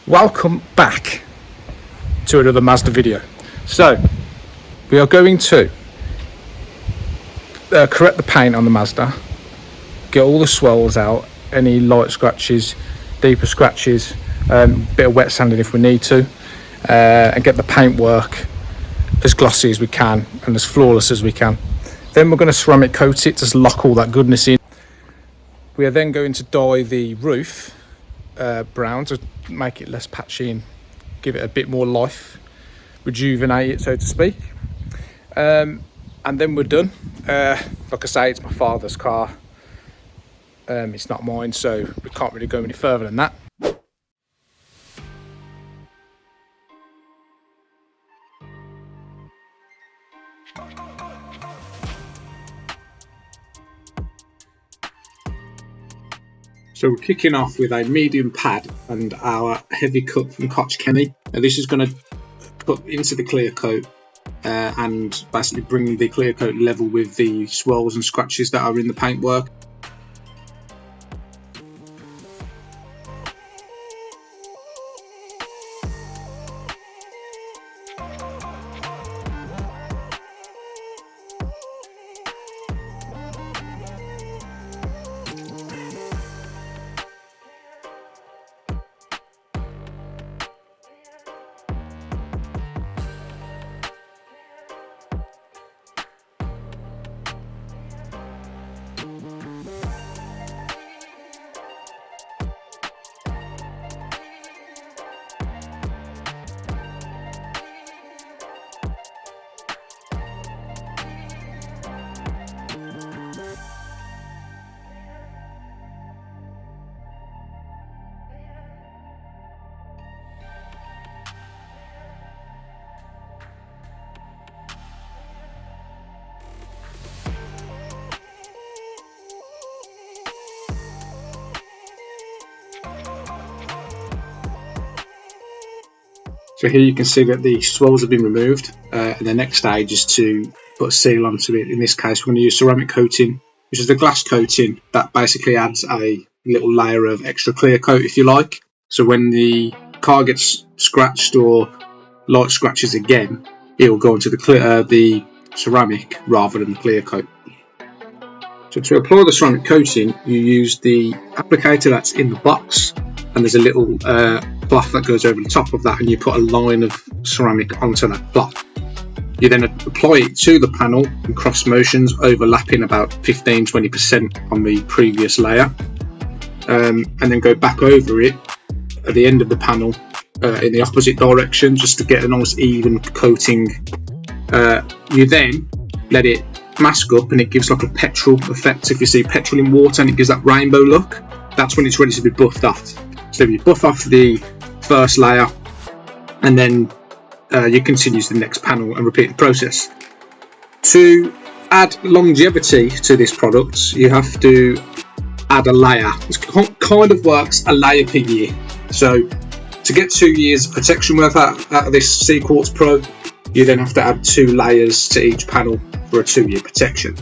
Welcome back to another Mazda video. So we are going to correct the paint on the Mazda, get all the swirls out, any light scratches, deeper scratches, bit of wet sanding if we need to, and get the paint work as glossy as we can and as flawless as we can. Then we're going to ceramic coat it to lock all that goodness in. We are then going to dye the roof brown to make it less patchy and give it a bit more life, rejuvenate it, so to speak. And then we're done. Like I say, it's my father's car. It's not mine, so we can't really go any further than that. So we're kicking off with a medium pad and our heavy cut from Koch Kenny. Now this is going to cut into the clear coat and basically bring the clear coat level with the swirls and scratches that are in the paintwork. So here you can see that the swirls have been removed, and the next stage is to put a seal onto it. In this case, we're going to use ceramic coating, which is the glass coating that basically adds a little layer of extra clear coat, if you like. So when the car gets scratched or light scratches again, it will go into the ceramic rather than the clear coat. So to apply the ceramic coating, you use the applicator that's in the box, and there's a little cloth that goes over the top of that, and you put a line of ceramic onto that cloth. You then apply it to the panel in cross motions, overlapping about 15-20% on the previous layer, and then go back over it at the end of the panel in the opposite direction, just to get a nice even coating. You then let it mask up, and it gives like a petrol effect. If you see petrol in water and it gives that rainbow look, that's when it's ready to be buffed off. So you buff off the first layer, and then you continue to the next panel and repeat the process. To add longevity to this product, you have to add a layer. It kind of works a layer per year. So to get 2 years of protection worth out of this C Quartz Pro, you then have to add 2 layers to each panel for a 2-year protection.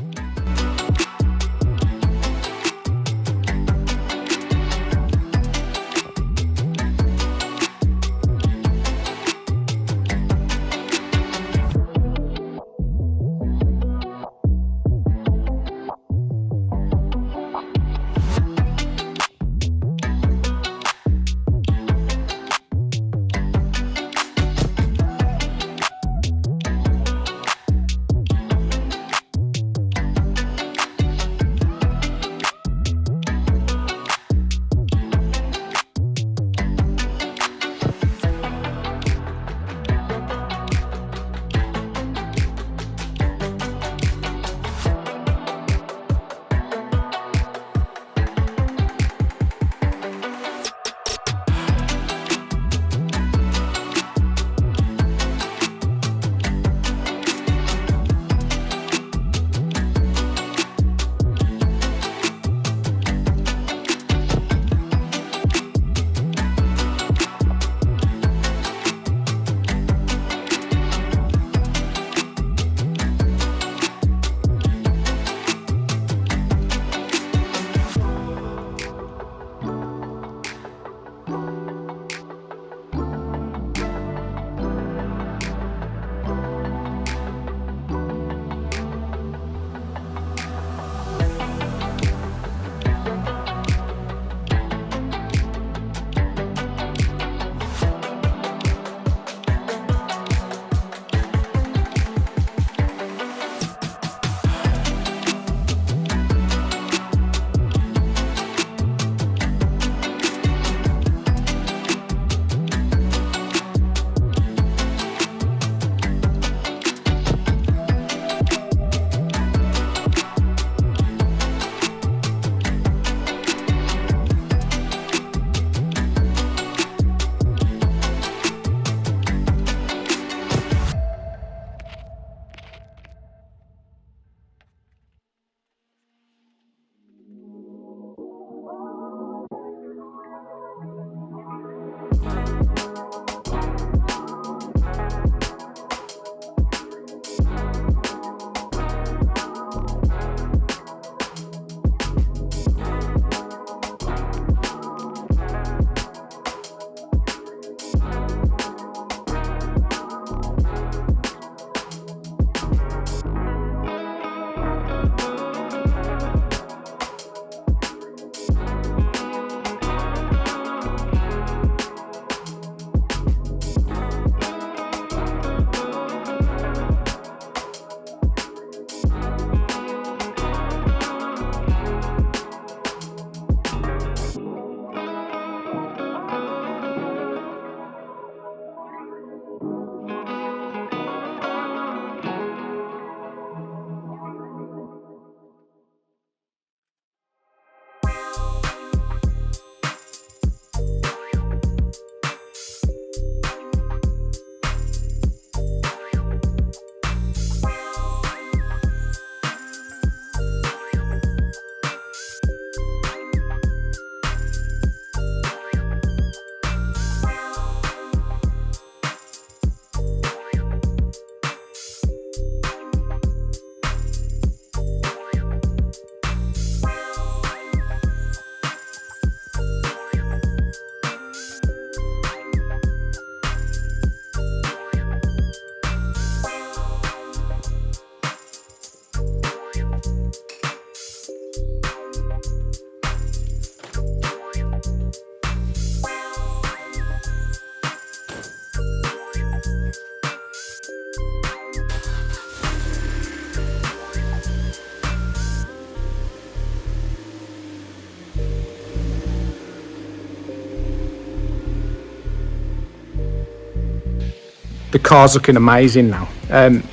the car's looking amazing now.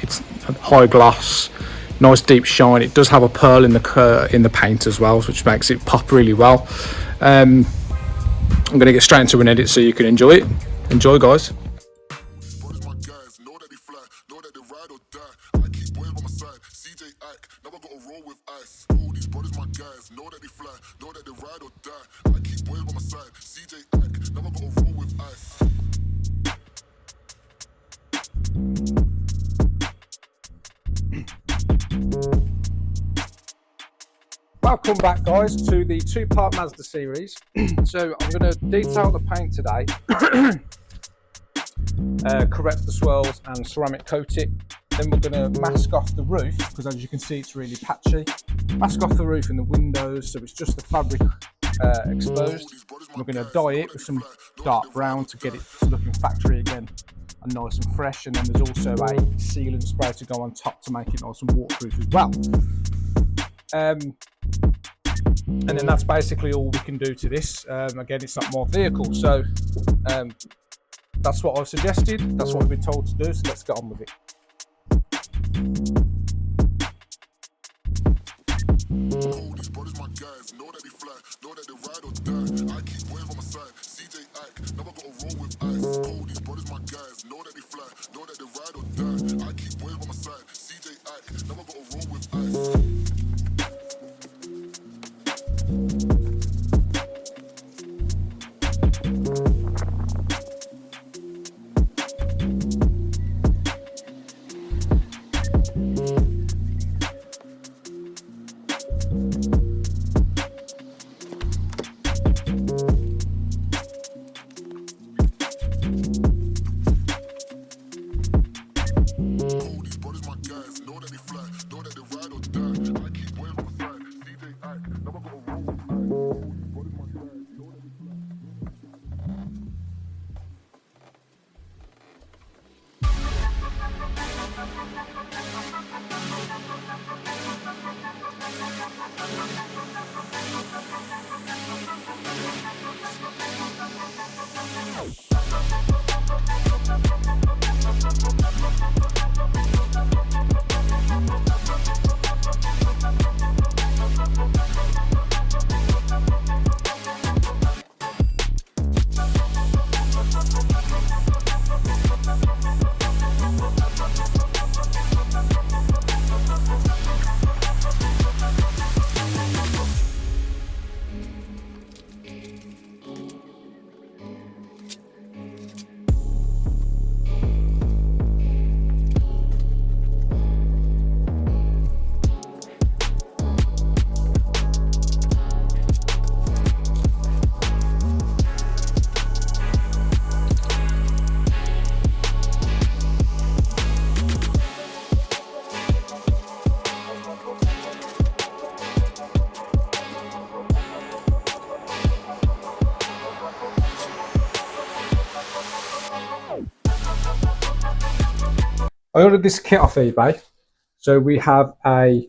It's high gloss, nice deep shine. It does have a pearl in the paint as well, which makes it pop really well. I'm going to get straight into an edit so you can enjoy it. Enjoy, guys. Welcome back, guys, to the two-part Mazda series. So I'm going to detail the paint today, correct the swirls and ceramic coat it. Then we're going to mask off the roof, because as you can see it's really patchy. Mask off the roof and the windows so it's just the fabric exposed. And we're going to dye it with some dark brown to get it looking factory again and nice and fresh. And then there's also a sealant spray to go on top to make it nice and waterproof as well. And then that's basically all we can do to this. Again, it's not my vehicle, so that's what I've suggested. That's what I've been told to do, so let's get on with it. I ordered this kit off eBay. So we have a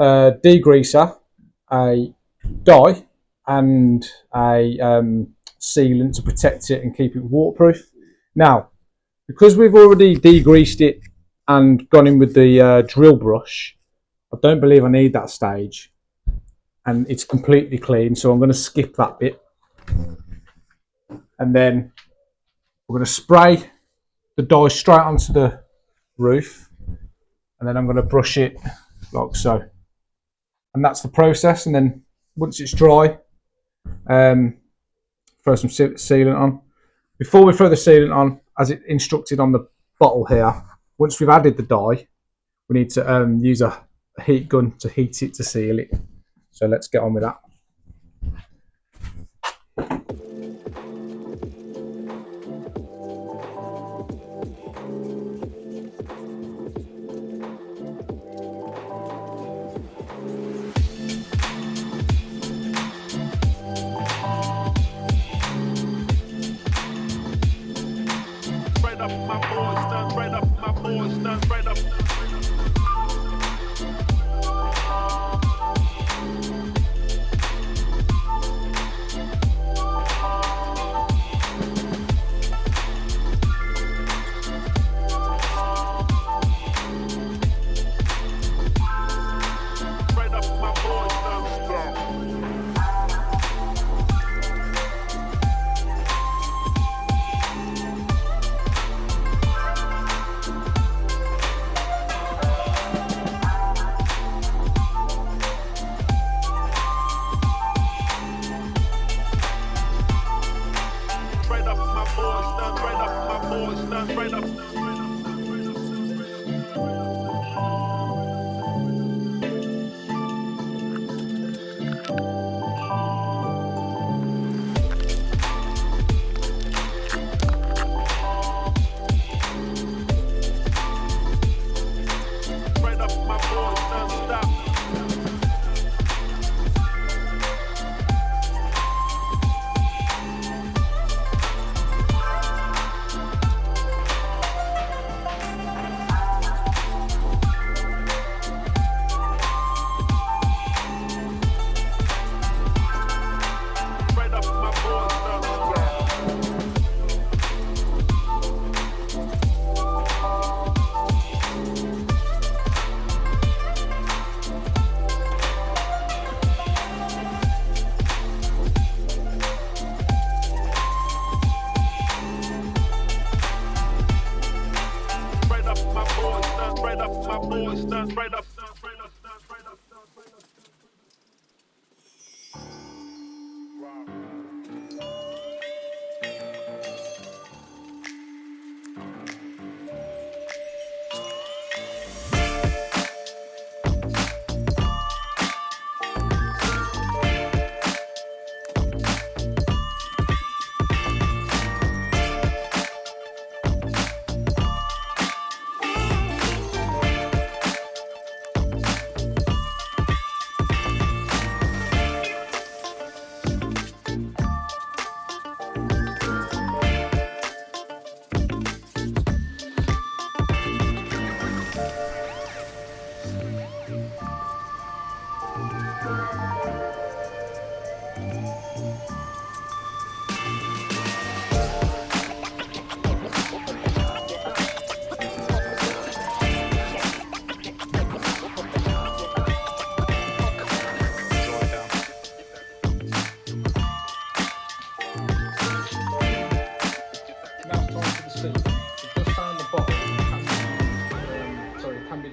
degreaser, a dye, and a sealant to protect it and keep it waterproof. Now, because we've already degreased it and gone in with the drill brush, I don't believe I need that stage. And it's completely clean, so I'm going to skip that bit. And then we're going to spray the dye straight onto the roof, and then I'm going to brush it like so, and that's the process. And then once it's dry, throw some sealant on. Before we throw the sealant on, as it instructed on the bottle here, once we've added the dye, we need to use a heat gun to heat it to seal it. So let's get on with that.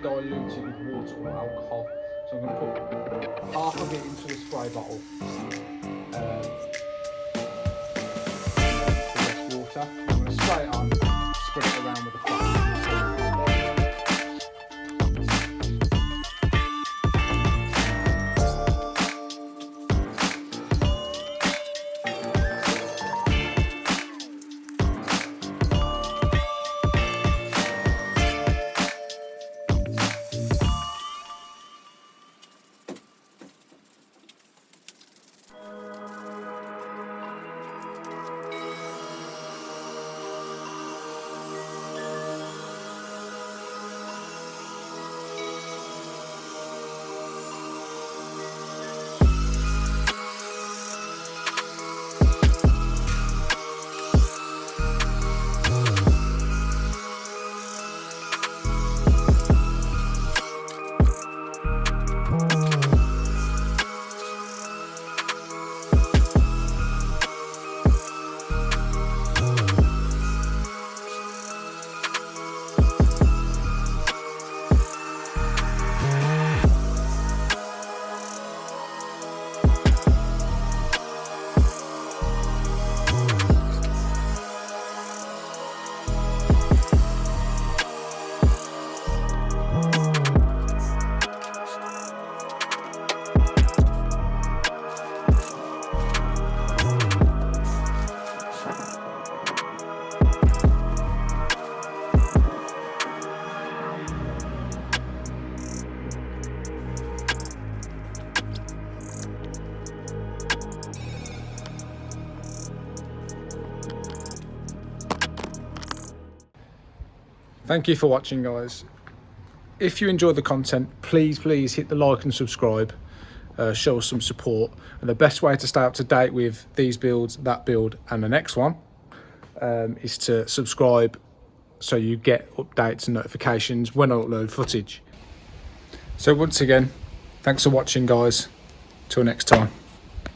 Diluted with water or alcohol. So I'm going to put half of it into the spray bottle. Less water. I'm going to spray it on, spread it around with a cloth. Thank you for watching, guys. If you enjoyed the content, please hit the like and subscribe. Show us some support. And the best way to stay up to date with these builds, that build and the next one is to subscribe so you get updates and notifications when I upload footage. So once again, thanks for watching, guys. Till next time.